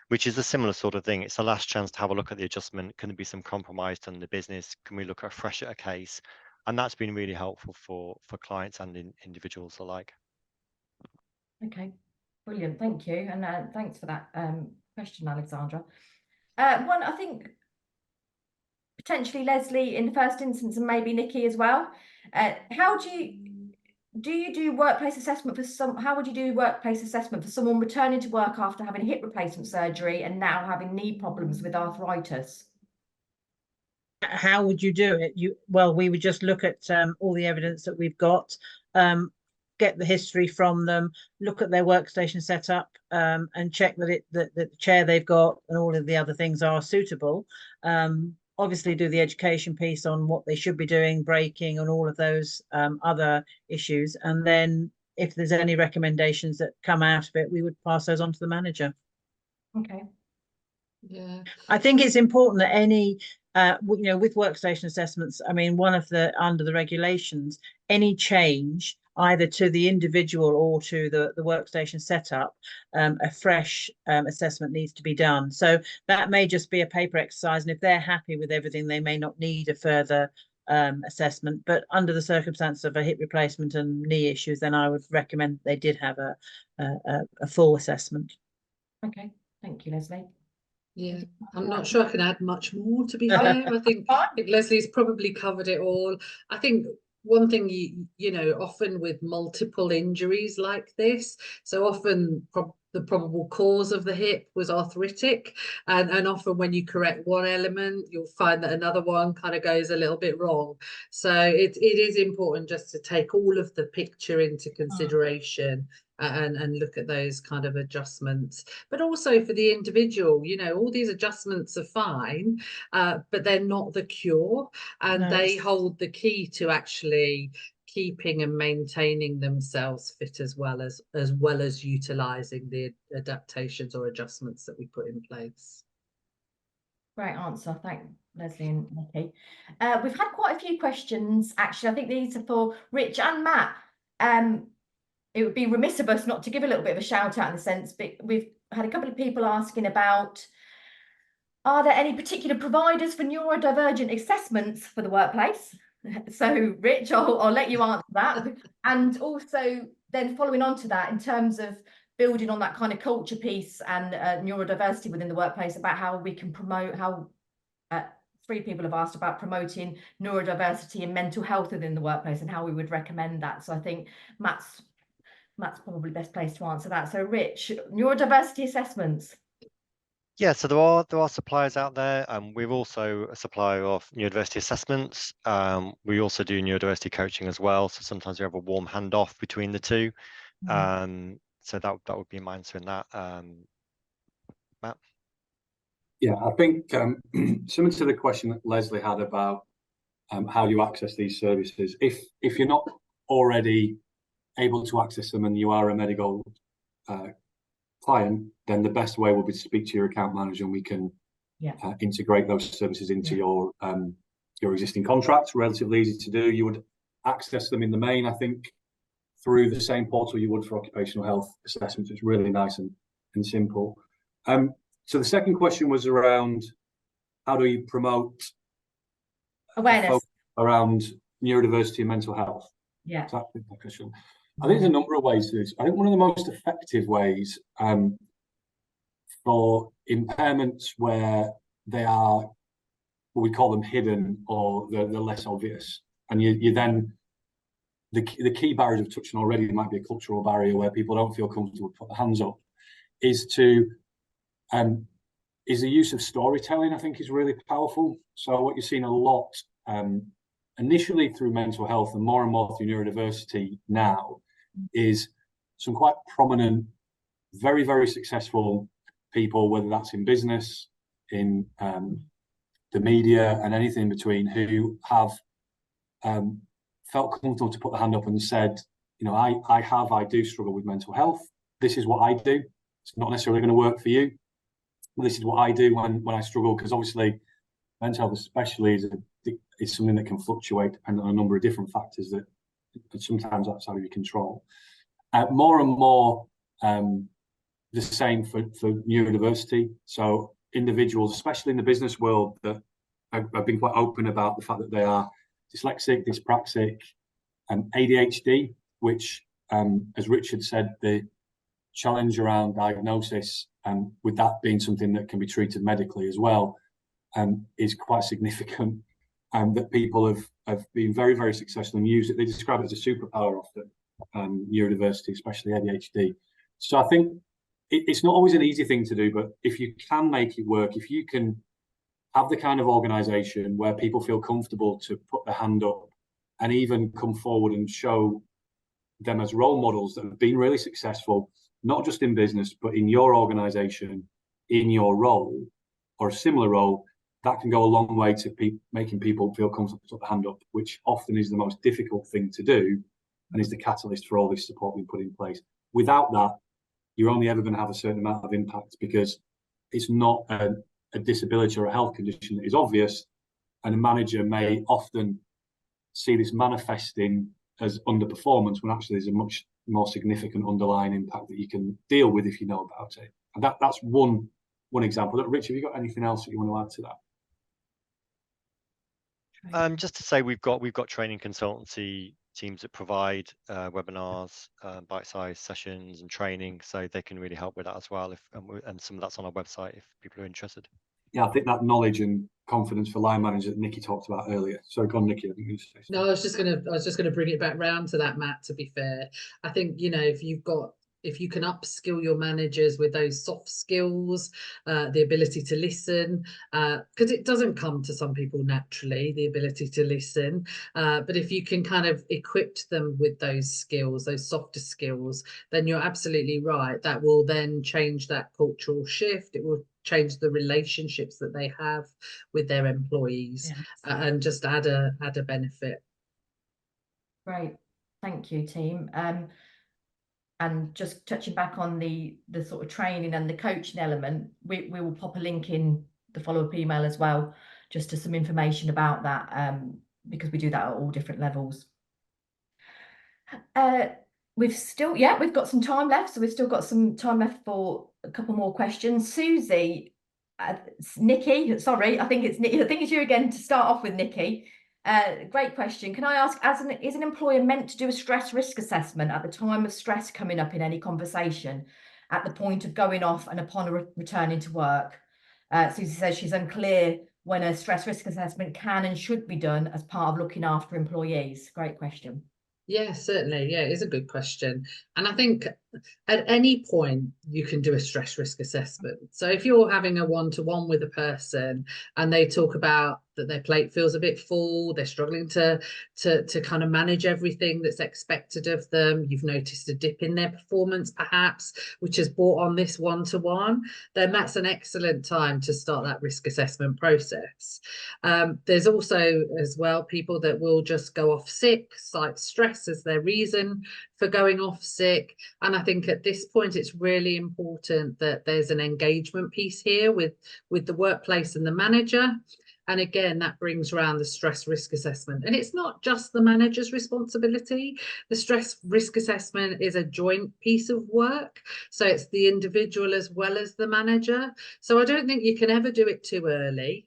which is a similar sort of thing. It's the last chance to have a look at the adjustment. Can there be some compromise done in the business? Can we look afresh at a case? And that's been really helpful for clients and individuals alike. Okay, brilliant. Thank you. And thanks for that question, Alexandra. One, I think, potentially Leslie in the first instance, and maybe Nikki as well. How do you do workplace assessment for how would you do workplace assessment for someone returning to work after having hip replacement surgery and now having knee problems with arthritis? How would you do it? Well, we would just look at all the evidence that we've got, get the history from them, look at their workstation setup, and check that the chair they've got and all of the other things are suitable. Obviously do the education piece on what they should be doing, braking and all of those other issues. And then if there's any recommendations that come out of it, we would pass those on to the manager. Okay. Yeah, I think it's important that any, you know, with workstation assessments, I mean, under the regulations, any change either to the individual or to the workstation setup, a fresh assessment needs to be done. So that may just be a paper exercise, and if they're happy with everything, they may not need a further assessment. But under the circumstances of a hip replacement and knee issues, then I would recommend they did have a full assessment. Okay, thank you, Leslie. yeah, I'm not sure I can add much more, to be fair. I think Leslie's probably covered it all. I think one thing you know, often with multiple injuries like this, so often the probable cause of the hip was arthritic, and often when you correct one element, you'll find that another one kind of goes a little bit wrong. So it is important just to take all of the picture into consideration. And look at those kind of adjustments, but also for the individual, you know, all these adjustments are fine, but they're not the cure, and they hold the key to actually keeping and maintaining themselves fit, as well as utilizing the adaptations or adjustments that we put in place. Great answer. Thank Leslie and Nikki. We've had quite a few questions, actually. I think these are for Rich and Matt. It would be remiss of us not to give a little bit of a shout out in the sense, but we've had a couple of people asking about, are there any particular providers for neurodivergent assessments for the workplace? So Rich, I'll let you answer that. And also then following on to that, in terms of building on that kind of culture piece and neurodiversity within the workplace, about how we can promote, how 3 people have asked about promoting neurodiversity and mental health within the workplace and how we would recommend that. So I think Matt's Matt's probably best place to answer that. So Rich, neurodiversity assessments. Yeah, so there are suppliers out there. We're also a supplier of neurodiversity assessments. We also do neurodiversity coaching as well. So sometimes we have a warm handoff between the two. So that would be my answer in that. Matt? Yeah, I think similar to the question that Leslie had about how do you access these services. If you're not already able to access them and you are a Medigold client, then the best way will be to speak to your account manager, and we can integrate those services into your existing contracts. Relatively easy to do. You would access them in the main, I think, through the same portal you would for occupational health assessments. It's really nice and simple. So the second question was around how do you promote awareness around neurodiversity and mental health? Yeah. I think there's a number of ways to do this. I think one of the most effective ways for impairments where they are, what we call them, hidden, or they're less obvious, and you then, the key barriers I've touched on already, it might be a cultural barrier where people don't feel comfortable to put their hands up, is the use of storytelling. I think is really powerful. So what you're seeing a lot initially through mental health and more through neurodiversity now is some quite prominent, very, very successful people, whether that's in business, in the media, and anything in between, who have felt comfortable to put their hand up and said, you know, I do struggle with mental health. This is what I do. It's not necessarily going to work for you. This is what I do when I struggle, because obviously mental health especially is something that can fluctuate depending on a number of different factors that sometimes outside of your control. More and more the same for neurodiversity. So individuals, especially in the business world, that have been quite open about the fact that they are dyslexic, dyspraxic, and ADHD, which, as Richard said, the challenge around diagnosis, and with that being something that can be treated medically as well, is quite significant. That people have been very, very successful and used it. They describe it as a superpower often, neurodiversity, especially ADHD. So I think it's not always an easy thing to do, but if you can make it work, if you can have the kind of organisation where people feel comfortable to put their hand up and even come forward and show them as role models that have been really successful, not just in business, but in your organisation, in your role or a similar role, that can go a long way to making people feel comfortable to put their hand up, which often is the most difficult thing to do and is the catalyst for all this support being put in place. Without that, you're only ever going to have a certain amount of impact, because it's not a disability or a health condition that is obvious, and a manager may often see this manifesting as underperformance when actually there's a much more significant underlying impact that you can deal with if you know about it. And that's one example. Rich, have you got anything else that you want to add to that? Just to say, we've got training consultancy teams that provide webinars, bite-sized sessions and training, so they can really help with that as well. And some of that's on our website if people are interested. Yeah, I think that knowledge and confidence for line managers that Nikki talked about earlier. Sorry, go on, Nikki. I think you say no, I was just gonna bring it back round to that, Matt. To be fair, I think, you know, if you can upskill your managers with those soft skills, the ability to listen, because it doesn't come to some people naturally, the ability to listen. But if you can kind of equip them with those skills, those softer skills, then you're absolutely right. That will then change that cultural shift. It will change the relationships that they have with their employees, and just add a benefit. Great, thank you, team. And just touching back on the sort of training and the coaching element, we will pop a link in the follow-up email as well, just to some information about that, because we do that at all different levels. We've got some time left, so we've still got some time left for a couple more questions. Susie, Nikki, sorry, I think it's you again to start off with, Nikki. Great question. Can I ask, is an employer meant to do a stress risk assessment at the time of stress coming up in any conversation, at the point of going off and upon returning to work? Susie says she's unclear when a stress risk assessment can and should be done as part of looking after employees. Great question. Yeah, certainly. Yeah, it is a good question. And I think at any point you can do a stress risk assessment. So if you're having a one-to-one with a person and they talk about that their plate feels a bit full, they're struggling to kind of manage everything that's expected of them, you've noticed a dip in their performance perhaps, which has brought on this one-to-one, then that's an excellent time to start that risk assessment process. There's also as well people that will just go off sick, cite stress as their reason for going off sick. And I think at this point it's really important that there's an engagement piece here with the workplace and the manager. And again, that brings around the stress risk assessment. And it's not just the manager's responsibility. The stress risk assessment is a joint piece of work. So it's the individual as well as the manager. So I don't think you can ever do it too early.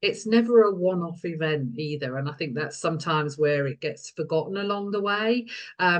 It's never a one-off event either, and I think that's sometimes where it gets forgotten along the way.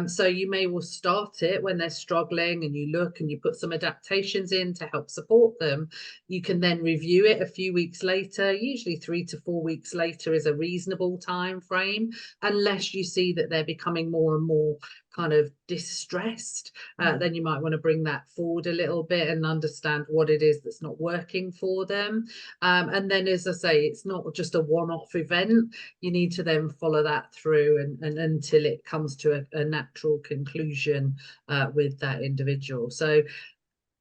So you may well start it when they're struggling and you look and you put some adaptations in to help support them. You can then review it a few weeks later. Usually 3 to 4 weeks later is a reasonable time frame, unless you see that they're becoming more and more kind of distressed. Then you might want to bring that forward a little bit and understand what it is that's not working for them. And then, as I say, it's not just a one-off event. You need to then follow that through and until it comes to a natural conclusion with that individual. So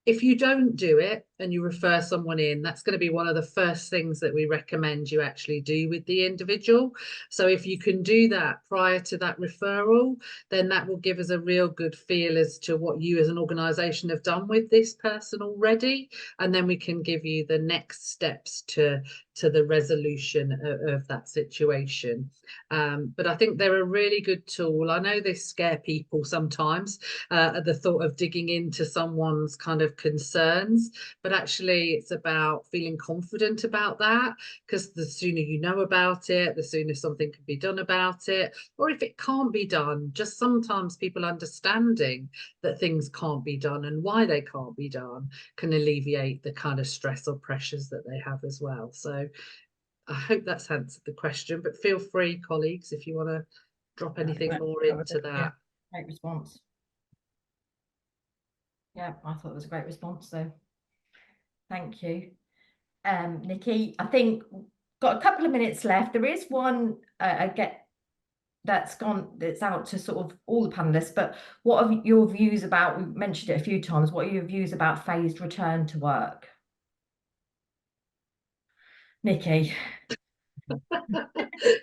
if you don't do it and you refer someone in, that's going to be one of the first things that we recommend you actually do with the individual. So if you can do that prior to that referral, then that will give us a real good feel as to what you as an organisation have done with this person already. And then we can give you the next steps to the resolution of that situation. But I think they're a really good tool. I know they scare people sometimes at the thought of digging into someone's kind of concerns, but actually it's about feeling confident about that, because the sooner you know about it, the sooner something can be done about it. Or if it can't be done, just sometimes people understanding that things can't be done and why they can't be done can alleviate the kind of stress or pressures that they have as well. So I hope that's answered the question, but feel free, colleagues, if you want to drop anything more into that. Yeah, great response. Yeah, I thought it was a great response, so thank you. Nikki, I think got a couple of minutes left. There is one that's out to sort of all the panelists, but what are your views about, we've mentioned it a few times, what are your views about phased return to work? Nikki.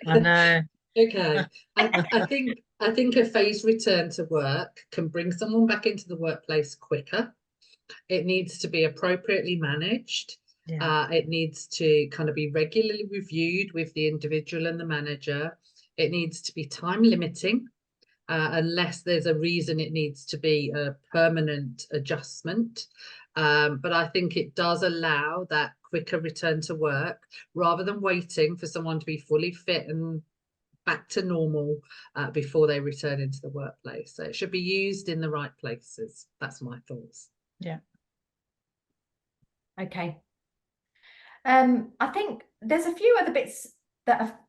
I know. Okay. I think a phased return to work can bring someone back into the workplace quicker. It needs to be appropriately managed. Yeah. It needs to kind of be regularly reviewed with the individual and the manager. It needs to be time limiting, unless there's a reason it needs to be a permanent adjustment. But I think it does allow that quicker return to work rather than waiting for someone to be fully fit and back to normal before they return into the workplace. So it should be used in the right places. That's my thoughts. Yeah. Okay. I think there's a few other bits that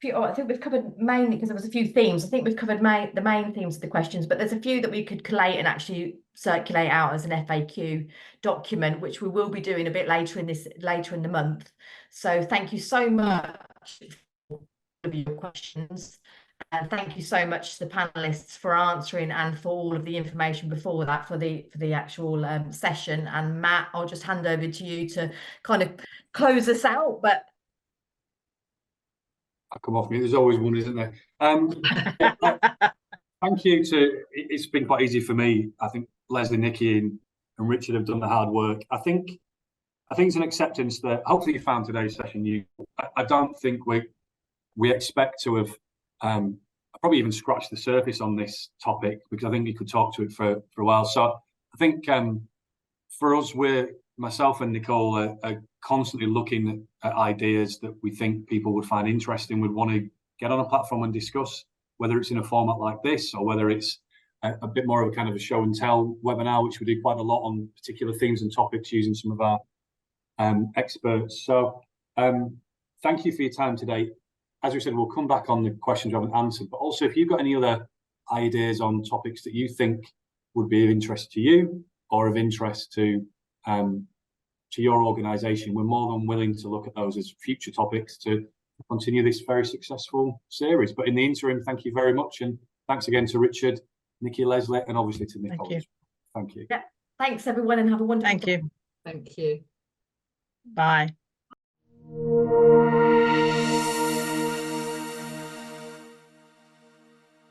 I think we've covered mainly because there was a few themes. I think we've covered the main themes of the questions, but there's a few that we could collate and actually circulate out as an FAQ document, which we will be doing a bit later in the month. So thank you so much for your questions. And thank you so much to the panelists for answering and for all of the information before that for the actual session. And Matt, I'll just hand over to you to kind of close us out. But I'll come off me. There's always one, isn't there? Thank you it's been quite easy for me. I think Leslie, Nikki and Richard have done the hard work. I think it's an acceptance that hopefully you found today's session useful. I don't think we expect to have probably even scratched the surface on this topic, because I think we could talk to it for a while. So I think for us, myself and Nicole are constantly looking at ideas that we think people would find interesting, would want to get on a platform and discuss, whether it's in a format like this or whether it's a bit more of a kind of a show and tell webinar, which we do quite a lot on particular themes and topics using some of our experts. So thank you for your time today. As we said, we'll come back on the questions we haven't answered, but also if you've got any other ideas on topics that you think would be of interest to you or of interest to your organisation, we're more than willing to look at those as future topics to continue this very successful series. But in the interim, thank you very much, and thanks again to Richard, Nikki, Leslie, and obviously to Nicole. Thank you. Thank you. Yeah. Thanks everyone, and have a wonderful Thank day. you. Thank you. Bye.